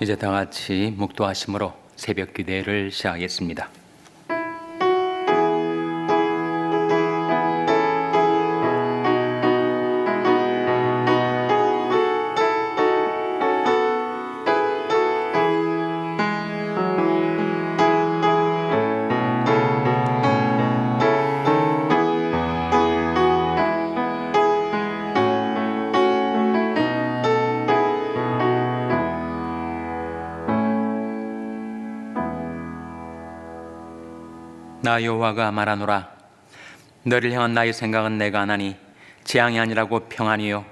이제 다 같이 묵도하심으로 새벽 기도를 시작하겠습니다. 나 여호와가 말하노라. 너를 향한 나의 생각은 내가 하나니 재앙이 아니라고 평안이요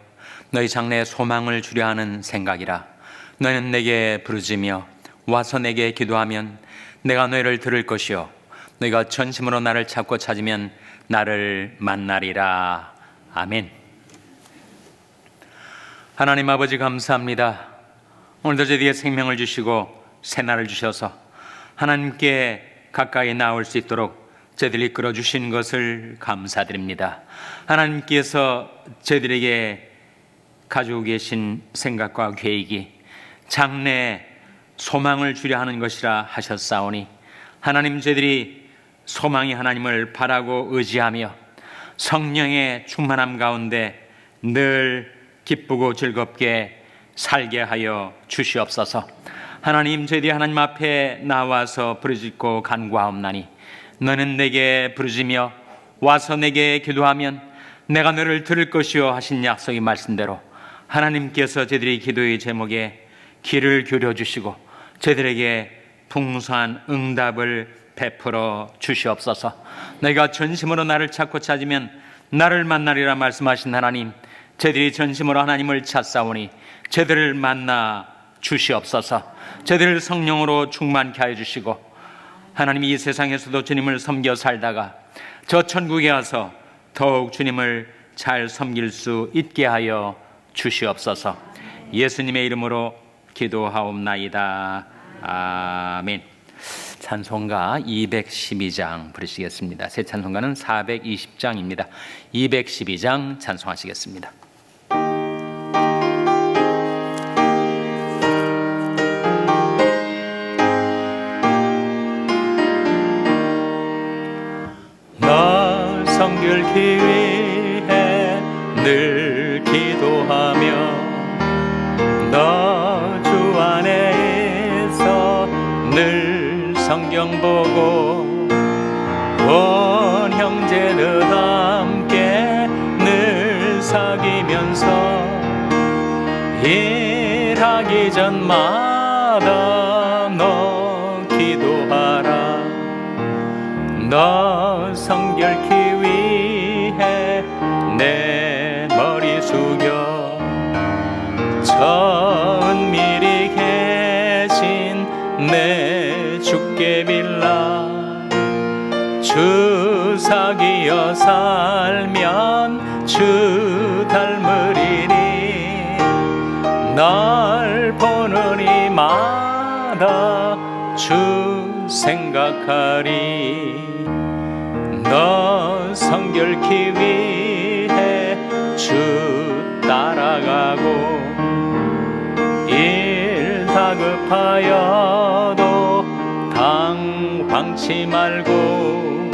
너희 장래에 소망을 주려 하는 생각이라. 너희는 내게 부르짖으며 와서 내게 기도하면 내가 너희를 들을 것이요 너희가 전심으로 나를 찾고 찾으면 나를 만나리라. 아멘. 하나님 아버지, 감사합니다. 오늘도 저희에게 생명을 주시고 새날을 주셔서 하나님께 가까이 나올 수 있도록 저희들을 이끌어 주신 것을 감사드립니다. 하나님께서 저희들에게 가지고 계신 생각과 계획이 장래에 소망을 주려 하는 것이라 하셨사오니 하나님, 저희들이 소망이 하나님을 바라고 의지하며 성령의 충만함 가운데 늘 기쁘고 즐겁게 살게 하여 주시옵소서. 하나님, 저희들이 하나님 앞에 나와서 부르짖고 간구하옵나니 너는 내게 부르짖으며 와서 내게 기도하면 내가 너를 들을 것이요 하신 약속의 말씀대로 하나님께서 저희들의 기도의 제목에 귀를 기울여 주시고 저희들에게 풍성한 응답을 베풀어 주시옵소서. 너희가 전심으로 나를 찾고 찾으면 나를 만나리라 말씀하신 하나님, 저희들이 전심으로 하나님을 찾사오니 저희들을 만나 주시옵소서. 저희들을 성령으로 충만케 하여 주시고 하나님이 이 세상에서도 주님을 섬겨 살다가 저 천국에 와서 더욱 주님을 잘 섬길 수 있게 하여 주시옵소서. 예수님의 이름으로 기도하옵나이다. 아멘. 찬송가 212장 부르시겠습니다. 새 찬송가는 420장입니다. 212장 찬송하시겠습니다. 성결케 위해 늘 기도하며 너 주 안에 있어 늘 성경 보고 온 형제들 함께 늘 사귀면서 일하기 전마다 너 기도하라. 너 성결케 위해 내 머리 숙여 저 은밀히 계신 내 주께 빌라. 주 사귀어 살면 주 닮으리니 날 보는 이마다 주 생각하리. 너 성결케 위해 주 따라가고 일 다급하여도 당황치 말고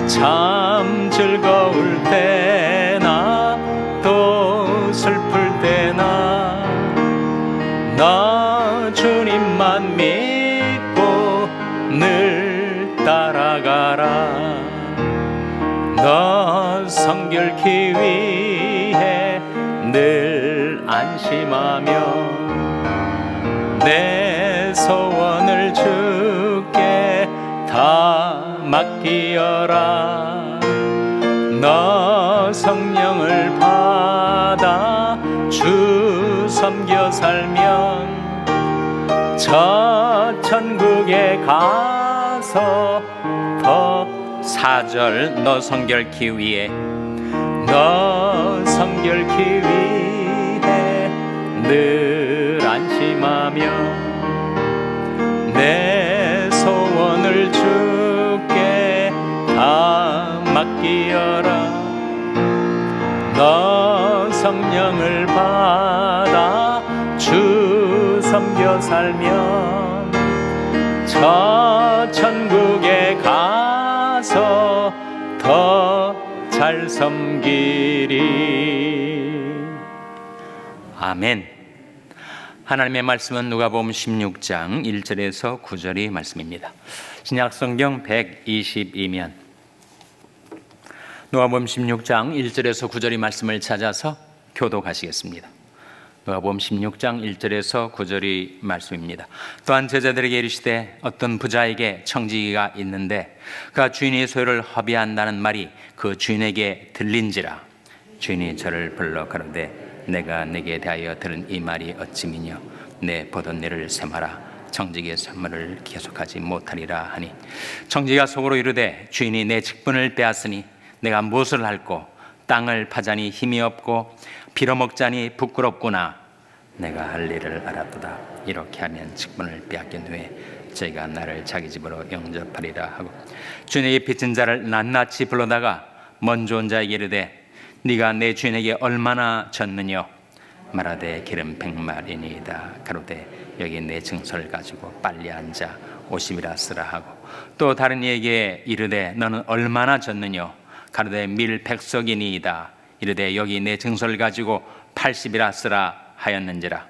참 즐거울 때나 또 슬플 때나 나 주님만 믿고 늘 따라가라. 너 성결케 위해 늘 안심하며 내 소원을 주께 다 맡기어라. 너 성령을 받아 주 섬겨 살면 저 천국에 가서 더 4절 너 성결케 위해 너 성결케 위해 늘 안심하며 내 소원을 주께 다 맡기어라. 너 성령을 받아 주 섬겨 살면 저 천국에 가서 더 잘 섬기리. 아멘. 하나님의 말씀은 누가복음 16장 1절에서 9절의 말씀입니다. 신약성경 122면 누가복음 16장 1절에서 9절의 말씀을 찾아서 교독하시겠습니다. 누가복음 16장 1절에서 9절의 말씀입니다. 또한 제자들에게 이르시되 어떤 부자에게 청지기가 있는데 그가 주인의 소유를 허비한다는 말이 그 주인에게 들린지라. 주인이 저를 불러 가로되 내가 네게 대하여 들은 이 말이 어찌미뇨. 내 보던 일을 세마라. 청지기의 선물을 계속하지 못하리라 하니 청지기가 속으로 이르되 주인이 내 직분을 빼앗으니 내가 무엇을 할꼬. 땅을 파자니 힘이 없고 빌어먹자니 부끄럽구나. 내가 할 일을 알았도다. 이렇게 하면 직분을 빼앗긴 후에 저희가 나를 자기 집으로 영접하리라 하고 주인에게 빚진 자를 낱낱이 불러다가 먼저 온 자에게 이르되 네가 내 주인에게 얼마나 졌느뇨. 말하되 기름 100마리니이다. 가로되 여기 내 증서를 가지고 빨리 앉아 50이라 쓰라 하고 또 다른 이에게 이르되 너는 얼마나 졌느뇨. 가로되 밀 100석이니이다. 이르되 여기 내 증서를 가지고 80이라 쓰라 하였는지라.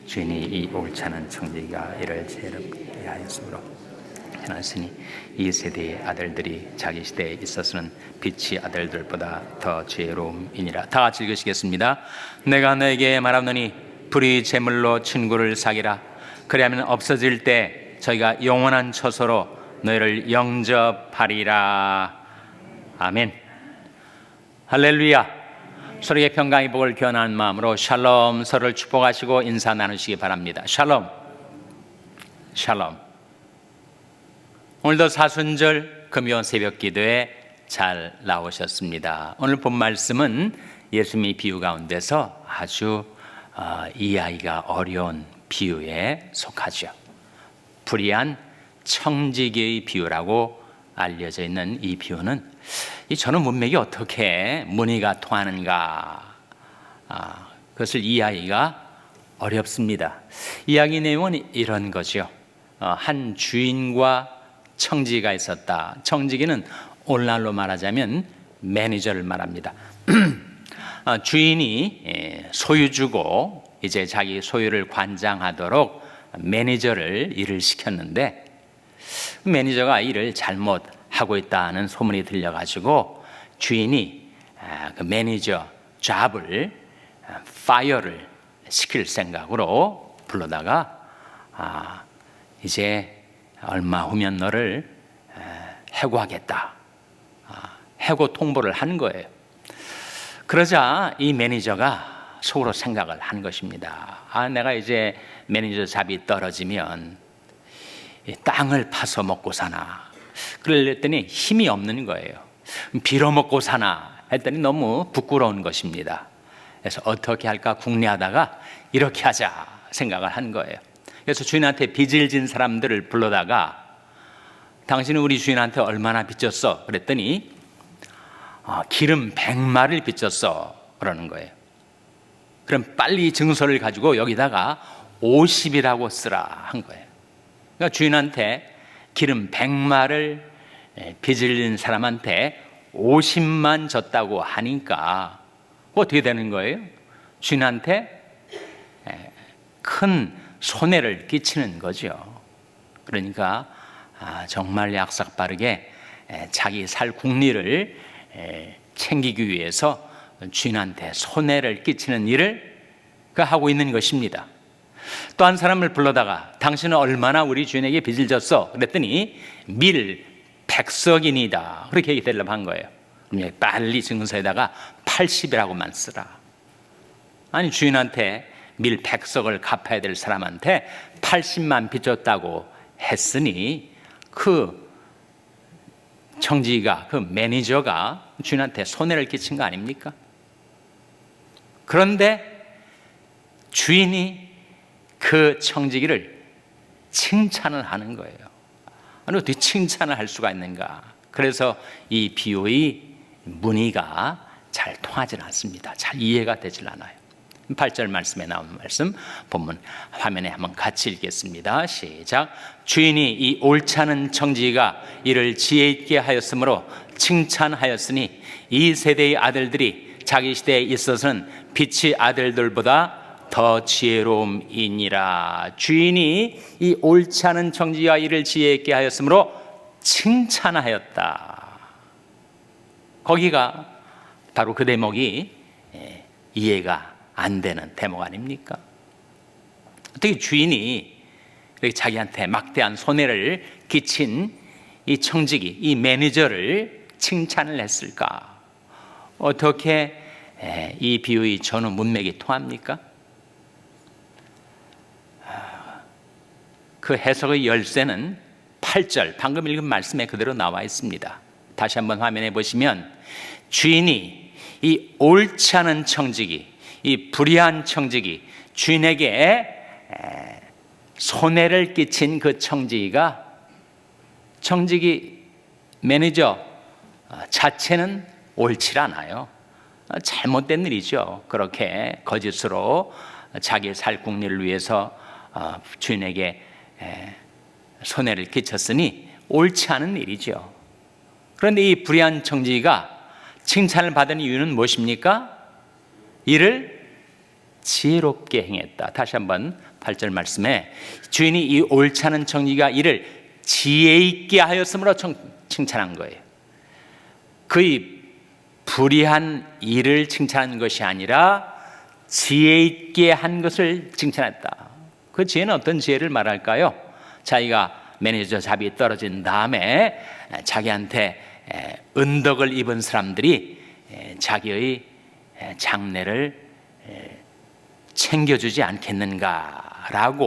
주인이 이 옳지 청지기가 이를 지혜롭게 하였으므로 해놨으니 이 세대의 아들들이 자기 시대에 있어서는 빛이 아들들보다 더 지혜로움이니라. 다 같이 읽으시겠습니다. 내가 너에게 말하노니 불의 제물로 친구를 사귀라. 그리하면 없어질 때 저희가 영원한 처소로 너희를 영접하리라. 아멘. 할렐루야. 서로에게 평강의 복을 기원하는 마음으로 샬롬, 서로를 축복하시고 인사 나누시기 바랍니다. 샬롬. 샬롬. 오늘도 사순절 금요 새벽 기도에 잘 나오셨습니다. 오늘 본 말씀은 예수님의 비유 가운데서 아주 이해하기가 어려운 비유에 속하죠. 불의한 청지기의 비유라고 알려져 있는 이 비유는 이 전후 문맥이 어떻게 문의가 통하는가, 그것을 이해하기가 어렵습니다. 이야기 내용은 이런 거죠. 한 주인과 청지기가 있었다. 청지기는 오늘날로 말하자면 매니저를 말합니다. 주인이 소유주고 이제 자기 소유를 관장하도록 매니저를 일을 시켰는데 매니저가 일을 잘못하고 있다는 소문이 들려가지고 주인이 그 매니저 잡을 파이어를 시킬 생각으로 불러다가 이제 얼마 후면 너를 해고하겠다. 해고 통보를 한 거예요. 그러자 이 매니저가 속으로 생각을 한 것입니다. 내가 이제 매니저 잡이 떨어지면 땅을 파서 먹고 사나. 그랬더니 힘이 없는 거예요. 빌어먹고 사나 했더니 너무 부끄러운 것입니다. 그래서 어떻게 할까 궁리하다가 이렇게 하자 생각을 한 거예요. 그래서 주인한테 빚을 진 사람들을 불러다가 당신은 우리 주인한테 얼마나 빚졌어? 그랬더니 기름 100마리를 빚졌어 그러는 거예요. 그럼 빨리 증서를 가지고 여기다가 50이라고 쓰라 한 거예요. 그러니까 주인한테 기름 100마리를 빚을 진 사람한테 50만 졌다고 하니까 어떻게 되는 거예요? 주인한테 큰 손해를 끼치는 거죠. 그러니까 정말 약삭빠르게 자기 살 국리를 챙기기 위해서 주인한테 손해를 끼치는 일을 하고 있는 것입니다. 또 한 사람을 불러다가 당신은 얼마나 우리 주인에게 빚을 졌어? 그랬더니 밀 100석이니다. 그렇게 얘기하려고 한 거예요. 빨리 증서에다가 80이라고만 쓰라. 아니 주인한테 밀 100석을 갚아야 될 사람한테 80만 빚졌다고 했으니 그 청지기가 그 매니저가 주인한테 손해를 끼친 거 아닙니까? 그런데 주인이 그 청지기를 칭찬을 하는 거예요. 아니 어떻게 칭찬을 할 수가 있는가? 그래서 이 비유의 문의가 잘 통하지 않습니다. 잘 이해가 되질 않아요. 8절 말씀에 나오는 말씀 본문 화면에 한번 같이 읽겠습니다. 시작. 주인이 이 옳지 않은 청지기가 이를 지혜 있게 하였으므로 칭찬하였으니 이 세대의 아들들이 자기 시대에 있어서는 빛의 아들들보다 더 지혜로움이니라. 주인이 이 옳지 않은 청지기가 이를 지혜 있게 하였으므로 칭찬하였다. 거기가 바로 그 대목이 이해가 안 되는 대목 아닙니까? 어떻게 주인이 이렇게 자기한테 막대한 손해를 끼친 이 청지기, 이 매니저를 칭찬을 했을까? 어떻게 이 비유의 전후 문맥이 통합니까? 그 해석의 열쇠는 8절 방금 읽은 말씀에 그대로 나와 있습니다. 다시 한번 화면에 보시면 주인이 이 옳지 않은 청지기, 이 불의한 청지기, 주인에게 손해를 끼친 그 청지기가 청지기 매니저 자체는 옳지 않아요. 잘못된 일이죠. 그렇게 거짓으로 자기 살궁리를 위해서 주인에게 손해를 끼쳤으니 옳지 않은 일이죠. 그런데 이 불의한 청지기가 칭찬을 받은 이유는 무엇입니까? 이를 지혜롭게 행했다. 다시 한번 8절 말씀에 주인이 이 옳지 않은 청지기가 이를 지혜 있게 하였으므로 칭찬한 거예요. 그의 불의한 일을 칭찬한 것이 아니라 지혜 있게 한 것을 칭찬했다. 그 지혜는 어떤 지혜를 말할까요? 자기가 매니저 잡이 떨어진 다음에 자기한테 은덕을 입은 사람들이 자기의 장래를 챙겨주지 않겠는가라고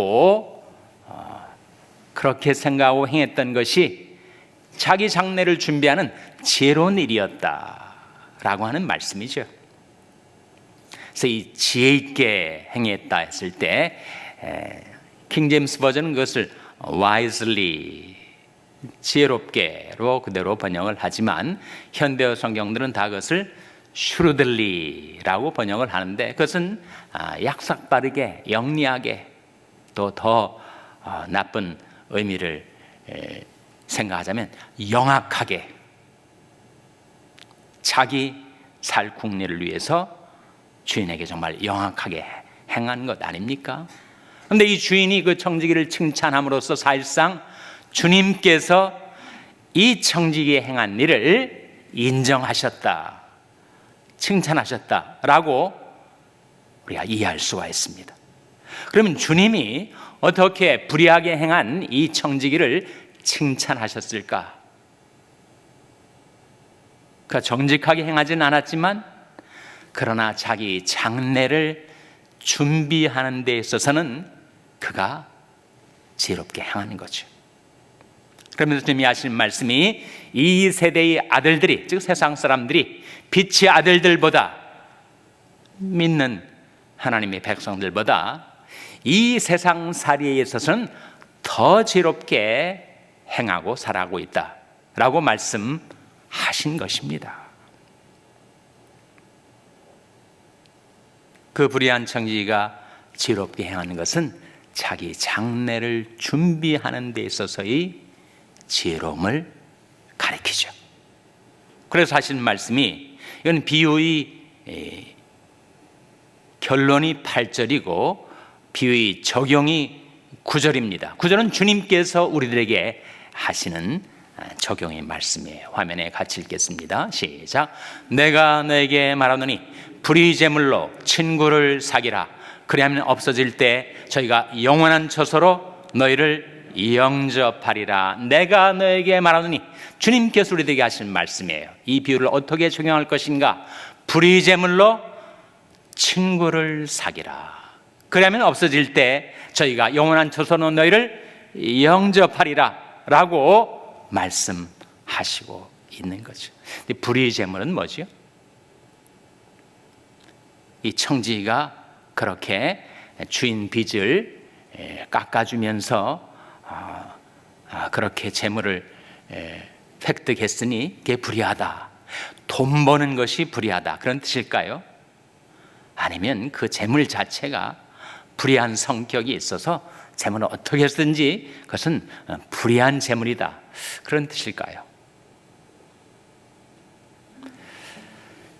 그렇게 생각하고 행했던 것이 자기 장래를 준비하는 지혜로운 일이었다라고 하는 말씀이죠. 그래서 이 지혜 있게 행했다 했을 때 킹제임스 버전은 그것을 wisely, 지혜롭게로 그대로 번역을 하지만 현대어 성경들은 다 그것을 shrewdly라고 번역을 하는데 그것은 약삭 빠르게, 영리하게 또 더 나쁜 의미를 생각하자면 영악하게 자기 살 궁리를 위해서 주인에게 정말 영악하게 행한 것 아닙니까? 그런데 이 주인이 그 청지기를 칭찬함으로써 사실상 주님께서 이 청지기에 행한 일을 인정하셨다, 칭찬하셨다라고 우리가 이해할 수가 있습니다. 그러면 주님이 어떻게 불의하게 행한 이 청지기를 칭찬하셨을까? 그가 정직하게 행하지는 않았지만 그러나 자기 장래를 준비하는 데 있어서는 그가 지혜롭게 행하는 거죠. 그러면서 주님이 하시는 말씀이 이 세대의 아들들이, 즉 세상 사람들이 빛의 아들들보다, 믿는 하나님의 백성들보다 이 세상 살이에 있어서는 더 지혜롭게 행하고 살아가고 있다라고 말씀하신 것입니다. 그 불의한 청지기가 지혜롭게 행하는 것은 자기 장래를 준비하는 데 있어서의 지혜로움을 가리키죠. 그래서 하신 말씀이, 이건 비유의 결론이 8절이고 비유의 적용이 9절입니다. 9절은 주님께서 우리들에게 하시는 적용의 말씀이에요. 화면에 같이 읽겠습니다. 시작. 내가 너에게 말하노니 불의 제물로 친구를 사귀라. 그리하면 없어질 때 저희가 영원한 처소로 너희를 영접하리라. 내가 너에게 말하노니, 주님께서 우리에게 하신 말씀이에요. 이 비유를 어떻게 적용할 것인가? 불의 제물로 친구를 사귀라. 그러면 없어질 때 저희가 영원한 처소로 너희를 영접하리라 라고 말씀하시고 있는 거죠. 불의 제물은 뭐죠? 이 청지기가 그렇게 주인 빚을 깎아주면서 그렇게 재물을 획득했으니 그게 불의하다, 돈 버는 것이 불의하다, 그런 뜻일까요? 아니면 그 재물 자체가 불의한 성격이 있어서 재물은 어떻게 쓰든지 그것은 불의한 재물이다, 그런 뜻일까요?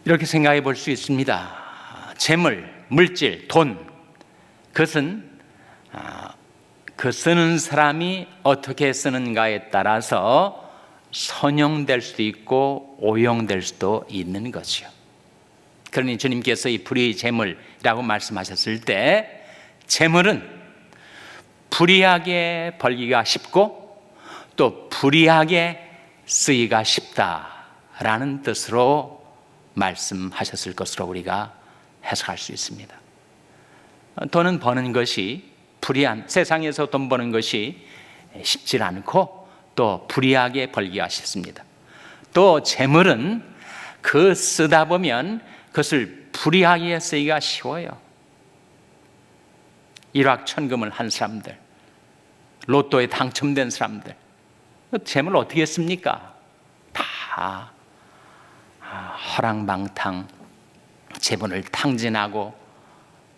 이렇게 생각해 볼 수 있습니다. 재물, 물질, 돈, 그것은 그 쓰는 사람이 어떻게 쓰는가에 따라서 선용될 수도 있고 오용될 수도 있는 거죠. 그러니 주님께서 이 불의 재물이라고 말씀하셨을 때, 재물은 불의하게 벌기가 쉽고 또 불의하게 쓰기가 쉽다라는 뜻으로 말씀하셨을 것으로 우리가 해석할 수 있습니다. 돈은 버는 것이 불의한, 세상에서 돈 버는 것이 쉽지 않고 또 불의하게 벌기가 쉽습니다. 또 재물은 그 쓰다 보면 그것을 불의하게 쓰기가 쉬워요. 일확천금을 한 사람들, 로또에 당첨된 사람들, 재물 어떻게 씁니까? 다 허랑방탕 재물을 탕진하고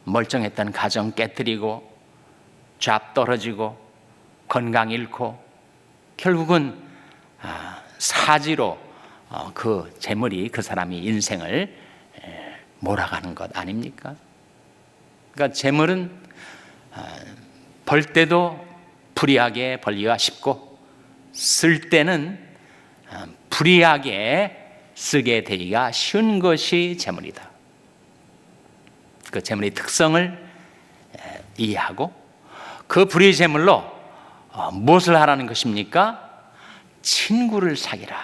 멀쩡했던 가정 깨뜨리고 잡 떨어지고 건강 잃고 결국은 사지로 그 재물이 그 사람이 인생을 몰아가는 것 아닙니까? 그러니까 재물은 벌 때도 불의하게 벌기가 쉽고 쓸 때는 불의하게 쓰게 되기가 쉬운 것이 재물이다. 그 재물의 특성을 이해하고 그 불의 재물로 무엇을 하라는 것입니까? 친구를 사귀라.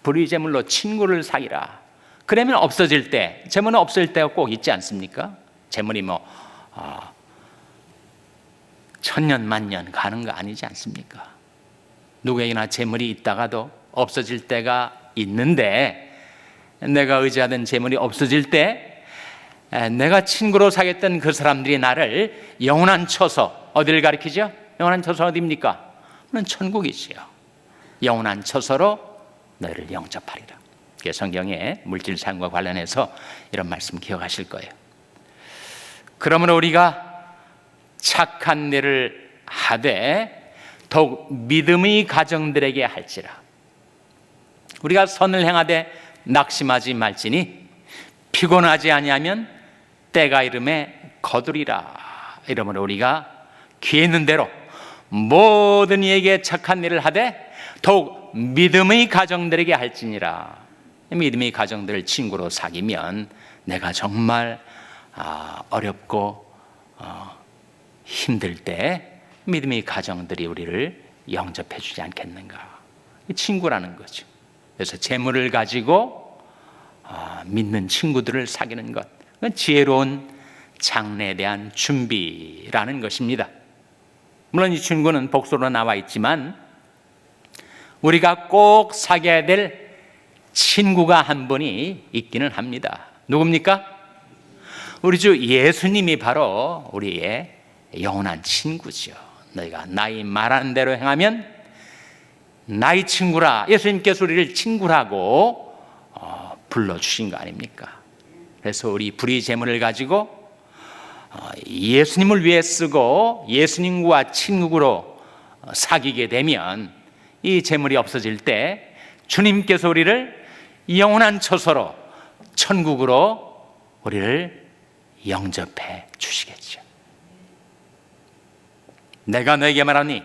불의 재물로 친구를 사귀라. 그러면 없어질 때, 재물은 없어질 때가 꼭 있지 않습니까? 재물이 천년 만년 가는 거 아니지 않습니까? 누구에게나 재물이 있다가도 없어질 때가 있는데, 내가 의지하던 재물이 없어질 때 내가 친구로 사귀었던 그 사람들이 나를 영원한 처소, 어디를 가리키죠? 영원한 처소 어디입니까? 그건 천국이지요. 영원한 처소로 너희를 영접하리라. 성경의 물질 삶과 관련해서 이런 말씀 기억하실 거예요. 그러므로 우리가 착한 일을 하되 더욱 믿음의 가정들에게 할지라. 우리가 선을 행하되 낙심하지 말지니 피곤하지 아니하면 때가 이름에 거두리라. 이러므로 우리가 귀에 있는 대로 모든 이에게 착한 일을 하되 더욱 믿음의 가정들에게 할지니라. 믿음의 가정들을 친구로 사귀면 내가 정말 어렵고 힘들 때 믿음의 가정들이 우리를 영접해 주지 않겠는가. 친구라는 거죠. 그래서 재물을 가지고 믿는 친구들을 사귀는 것, 그건 지혜로운 장래에 대한 준비라는 것입니다. 물론 이 친구는 복수로 나와 있지만 우리가 꼭 사귀어야 될 친구가 한 분이 있기는 합니다. 누굽니까? 우리 주 예수님이 바로 우리의 영원한 친구죠. 너희가 나의 말하는 대로 행하면 나의 친구라. 예수님께서 우리를 친구라고 불러주신 거 아닙니까? 그래서 우리 불의 재물을 가지고 예수님을 위해 쓰고 예수님과 친구로 사귀게 되면 이 재물이 없어질 때 주님께서 우리를 영원한 처소로 천국으로 우리를 영접해 주시겠죠. 내가 너에게 말하니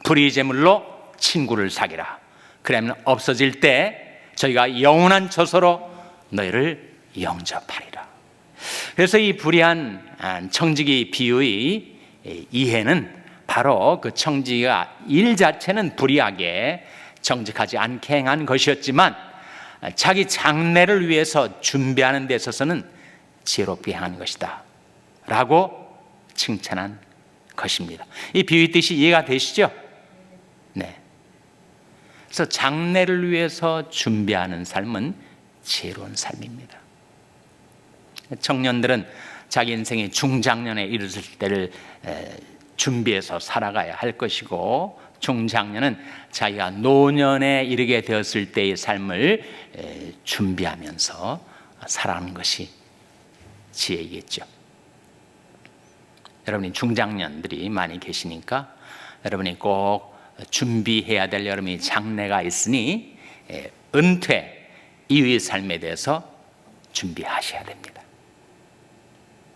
불의 재물로 친구를 사귀라. 그러면 없어질 때 저희가 영원한 처소로 너희를 영접하리라. 그래서 이 불의한 청지기 비유의 이해는 바로 그 청지기가 일 자체는 불의하게 정직하지 않게 행한 것이었지만 자기 장래를 위해서 준비하는 데 있어서는 지혜롭게 행한 것이다 라고 칭찬한 것입니다. 이 비유의 뜻이 이해가 되시죠? 네. 그래서 장래를 위해서 준비하는 삶은 지혜로운 삶입니다. 청년들은 자기 인생의 중장년에 이르렀을 때를 준비해서 살아가야 할 것이고, 중장년은 자기가 노년에 이르게 되었을 때의 삶을 준비하면서 살아가는 것이 지혜이겠죠. 여러분이 중장년들이 많이 계시니까 여러분이 꼭 준비해야 될 여러분이 장래가 있으니 은퇴 이후의 삶에 대해서 준비하셔야 됩니다.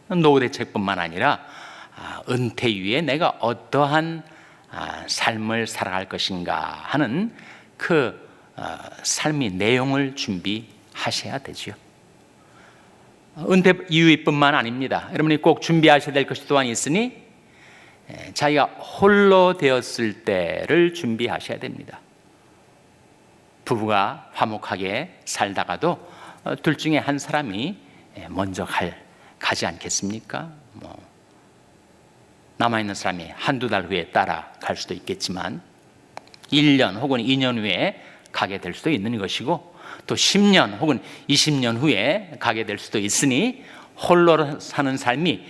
노후 대책뿐만 아니라 은퇴 이후에 내가 어떠한 삶을 살아갈 것인가 하는 그 삶의 내용을 준비하셔야 되죠. 은퇴 이후뿐만 아닙니다. 여러분이 꼭 준비하셔야 될 것이 또한 있으니 자기가 홀로 되었을 때를 준비하셔야 됩니다. 부부가 화목하게 살다가도 둘 중에 한 사람이 먼저 가지 않겠습니까? 남아있는 사람이 한두 달 후에 따라갈 수도 있겠지만 1년 혹은 2년 후에 가게 될 수도 있는 것이고 또 10년 혹은 20년 후에 가게 될 수도 있으니 홀로 사는 삶이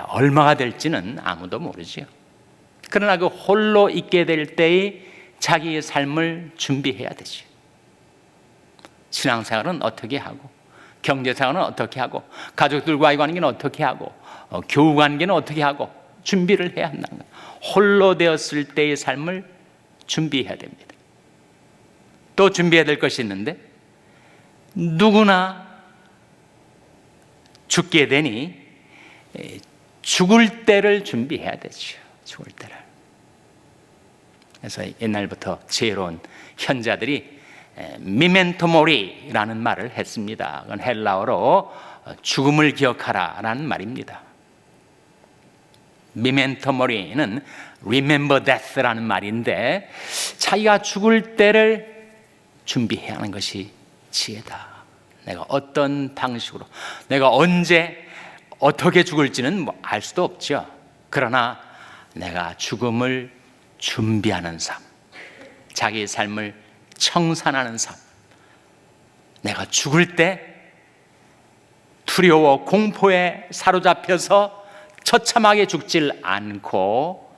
얼마가 될지는 아무도 모르죠. 그러나 그 홀로 있게 될 때의 자기의 삶을 준비해야 되죠. 신앙생활은 어떻게 하고 경제생활은 어떻게 하고 가족들과의 관계는 어떻게 하고 교우관계는 어떻게 하고 준비를 해야 한다는 거예요. 홀로 되었을 때의 삶을 준비해야 됩니다. 또 준비해야 될 것이 있는데 누구나 죽게 되니 죽을 때를 준비해야 되죠. 죽을 때를. 그래서 옛날부터 지혜로운 현자들이 미멘토 모리라는 말을 했습니다. 그건 헬라어로 죽음을 기억하라라는 말입니다. 미멘토 모리는 remember death라는 말인데 자기가 죽을 때를 준비해야 하는 것이 지혜다. 내가 어떤 방식으로 내가 언제 어떻게 죽을지는 알 수도 없죠. 그러나 내가 죽음을 준비하는 삶, 자기의 삶을 청산하는 삶, 내가 죽을 때 두려워 공포에 사로잡혀서 처참하게 죽질 않고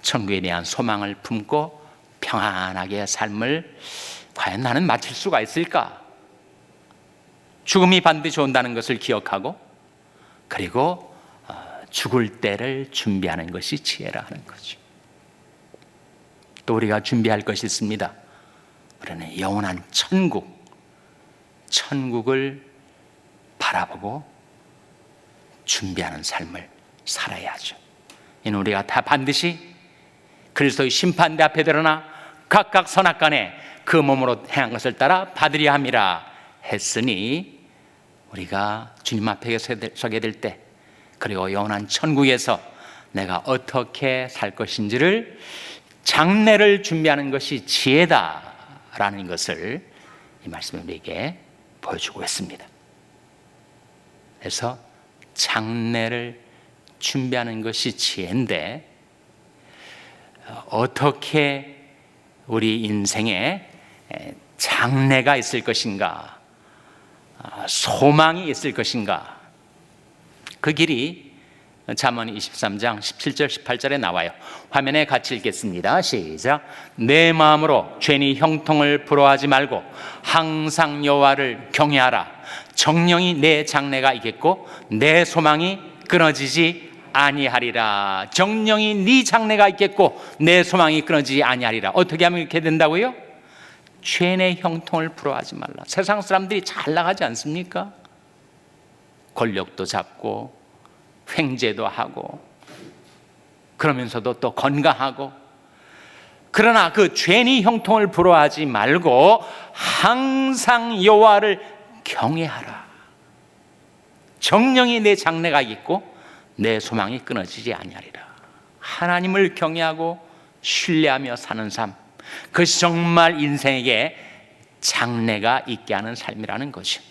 천국에 대한 소망을 품고 평안하게 삶을 과연 나는 마칠 수가 있을까? 죽음이 반드시 온다는 것을 기억하고 그리고 죽을 때를 준비하는 것이 지혜라 하는 거죠. 또 우리가 준비할 것이 있습니다. 우리는 영원한 천국을 바라보고 준비하는 삶을 살아야죠. 이는 우리가 다 반드시 그리스도의 심판대 앞에 드러나 각각 선악간에 그 몸으로 행한 것을 따라 받으려 함이라 했으니 우리가 주님 앞에 서게 될 때 그리고 영원한 천국에서 내가 어떻게 살 것인지를 장래를 준비하는 것이 지혜다라는 것을 이 말씀이 우리에게 보여주고 있습니다. 그래서 장래를 준비하는 것이 지혜인데 어떻게 우리 인생에 장래가 있을 것인가, 소망이 있을 것인가, 그 길이 잠언 23장 17절 18절에 나와요. 화면에 같이 읽겠습니다. 시작. 내 마음으로 죄니 형통을 부러워하지 말고 항상 여호와를 경외하라. 정령이 내 장래가 있겠고 내 소망이 끊어지지 아니하리라. 정령이 네 장래가 있겠고 내 소망이 끊어지지 아니하리라. 어떻게 하면 이렇게 된다고요? 죄의 형통을 부러워하지 말라. 세상 사람들이 잘 나가지 않습니까? 권력도 잡고 횡재도 하고 그러면서도 또 건강하고, 그러나 그 죄의 형통을 부러워하지 말고 항상 여호와를 경외하라. 정령이 내 장래가 있고 내 소망이 끊어지지 아니하리라. 하나님을 경외하고 신뢰하며 사는 삶, 그것이 정말 인생에게 장래가 있게 하는 삶이라는 것이죠.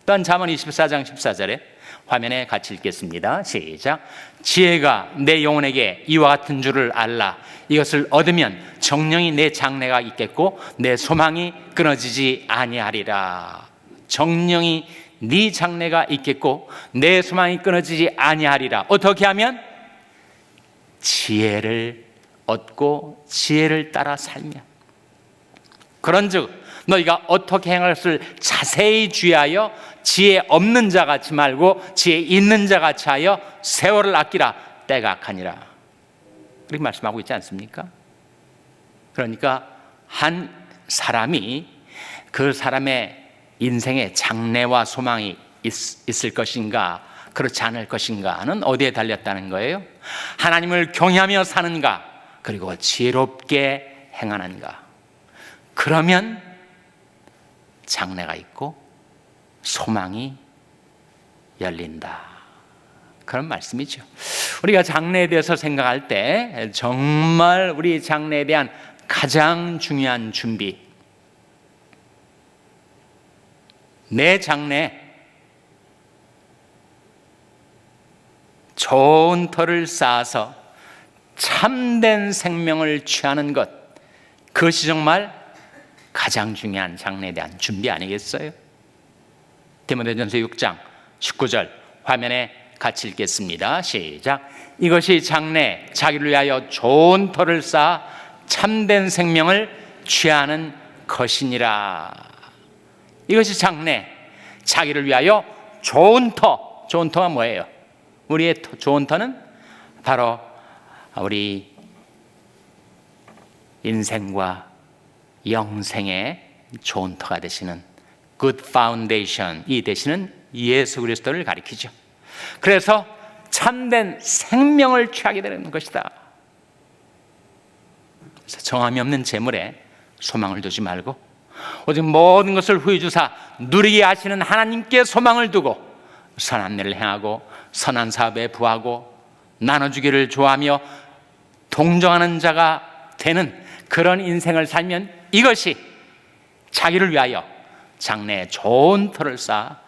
또한 잠언 24장 14절에 화면에 같이 읽겠습니다. 시작. 지혜가 내 영혼에게 이와 같은 줄을 알라. 이것을 얻으면 정령이 내 장래가 있겠고 내 소망이 끊어지지 아니하리라. 정령이 네 장래가 있겠고 내 소망이 끊어지지 아니하리라. 어떻게 하면? 지혜를 얻고 지혜를 따라 살면. 그런즉 너희가 어떻게 행할 것을 자세히 주의하여 지혜 없는 자 같이 말고 지혜 있는 자 같이 하여 세월을 아끼라. 때가 악하니라. 그렇게 말씀하고 있지 않습니까? 그러니까 한 사람이 그 사람의 인생에 장래와 소망이 있을 것인가 그렇지 않을 것인가는 어디에 달렸다는 거예요? 하나님을 경외하며 사는가, 그리고 지혜롭게 행하는가. 그러면 장래가 있고 소망이 열린다, 그런 말씀이죠. 우리가 장래에 대해서 생각할 때 정말 우리 장래에 대한 가장 중요한 준비, 내 장래 좋은 터를 쌓아서 참된 생명을 취하는 것, 그것이 정말 가장 중요한 장래에 대한 준비 아니겠어요? 디모데전서 6장 19절 화면에 같이 읽겠습니다. 시작. 이것이 장래 자기를 위하여 좋은 터를 쌓아 참된 생명을 취하는 것이니라. 이것이 장래 자기를 위하여 좋은 터. 좋은 터가 뭐예요? 우리의 좋은 터는 바로 우리 인생과 영생의 좋은 터가 되시는 good foundation이 되시는 예수 그리스도를 가리키죠. 그래서 참된 생명을 취하게 되는 것이다. 그래서 정함이 없는 재물에 소망을 두지 말고 오직 모든 것을 후히 주사 누리게 하시는 하나님께 소망을 두고 선한 일을 행하고 선한 사업에 부하고 나눠주기를 좋아하며 동정하는 자가 되는 그런 인생을 살면 이것이 자기를 위하여 장래에 좋은 터를 쌓아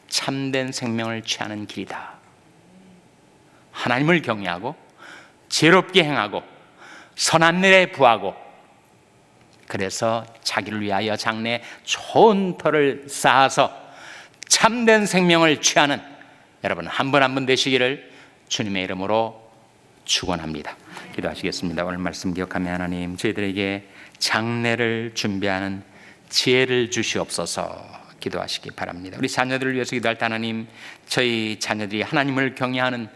참된 생명을 취하는 길이다. 하나님을 경외하고 지혜롭게 행하고 선한 일에 부하고, 그래서 자기를 위하여 장래에 좋은 터를 쌓아서 참된 생명을 취하는 여러분 한 분 한 분 되시기를 주님의 이름으로 축원합니다. 기도하시겠습니다. 오늘 말씀 기억하며 하나님, 저희들에게 장래를 준비하는 지혜를 주시옵소서 기도하시기 바랍니다. 우리 자녀들을 위해서 기도할 때 하나님, 저희 자녀들이 하나님을 경외하는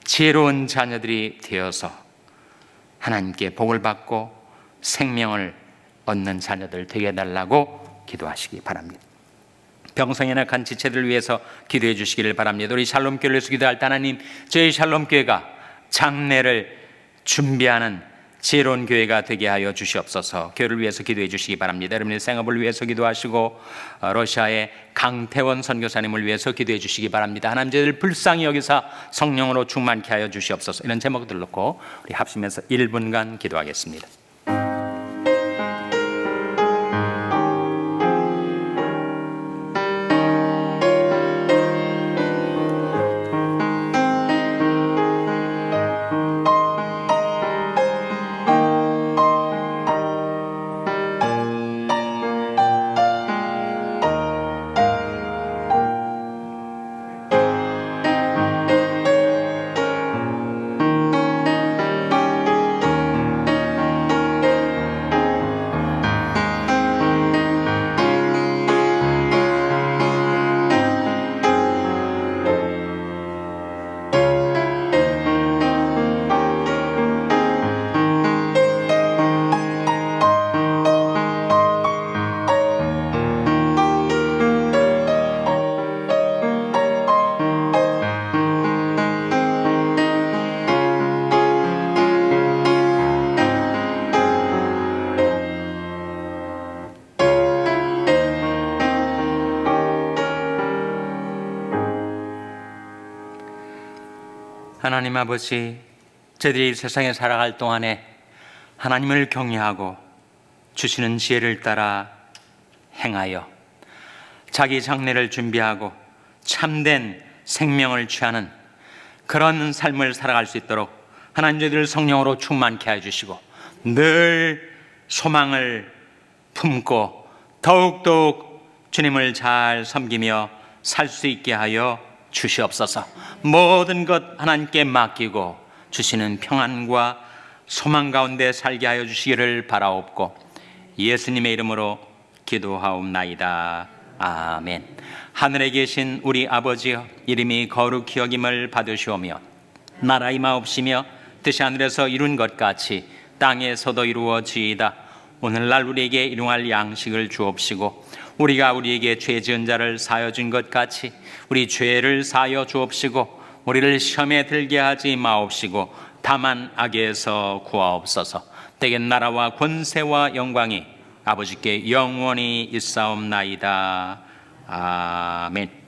지혜로운 자녀들이 되어서 하나님께 복을 받고 생명을 얻는 자녀들 되게 해달라고 기도하시기 바랍니다. 병성에 낙한 지체들을 위해서 기도해 주시기를 바랍니다. 우리 샬롬교회를 위해서 기도할 때 하나님, 저희 샬롬교회가 장래를 준비하는 지혜로운 교회가 되게 하여 주시옵소서. 교회를 위해서 기도해 주시기 바랍니다. 여러분의 생업을 위해서 기도하시고 러시아의 강태원 선교사님을 위해서 기도해 주시기 바랍니다. 하나님, 저희를 불쌍히 여기사 성령으로 충만케 하여 주시옵소서. 이런 제목들 놓고 우리 합심해서 1분간 기도하겠습니다. 하나님 아버지, 저희들이 세상에 살아갈 동안에 하나님을 경외하고 주시는 지혜를 따라 행하여 자기 장래를 준비하고 참된 생명을 취하는 그런 삶을 살아갈 수 있도록 하나님, 저희들을 성령으로 충만케 해주시고 늘 소망을 품고 더욱더욱 주님을 잘 섬기며 살 수 있게 하여 주시옵소서. 모든 것 하나님께 맡기고 주시는 평안과 소망 가운데 살게 하여 주시기를 바라옵고 예수님의 이름으로 기도하옵나이다. 아멘. 하늘에 계신 우리 아버지여, 이름이 거룩히 여김을 받으시오며 나라 임하옵시며 뜻이 하늘에서 이룬 것 같이 땅에서도 이루어지이다. 오늘날 우리에게 일용할 양식을 주옵시고 우리가 우리에게 죄 지은 자를 사하여 준 것 같이 우리 죄를 사하여 주옵시고 우리를 시험에 들게 하지 마옵시고 다만 악에서 구하옵소서. 때에 나라와 권세와 영광이 아버지께 영원히 있사옵나이다. 아멘.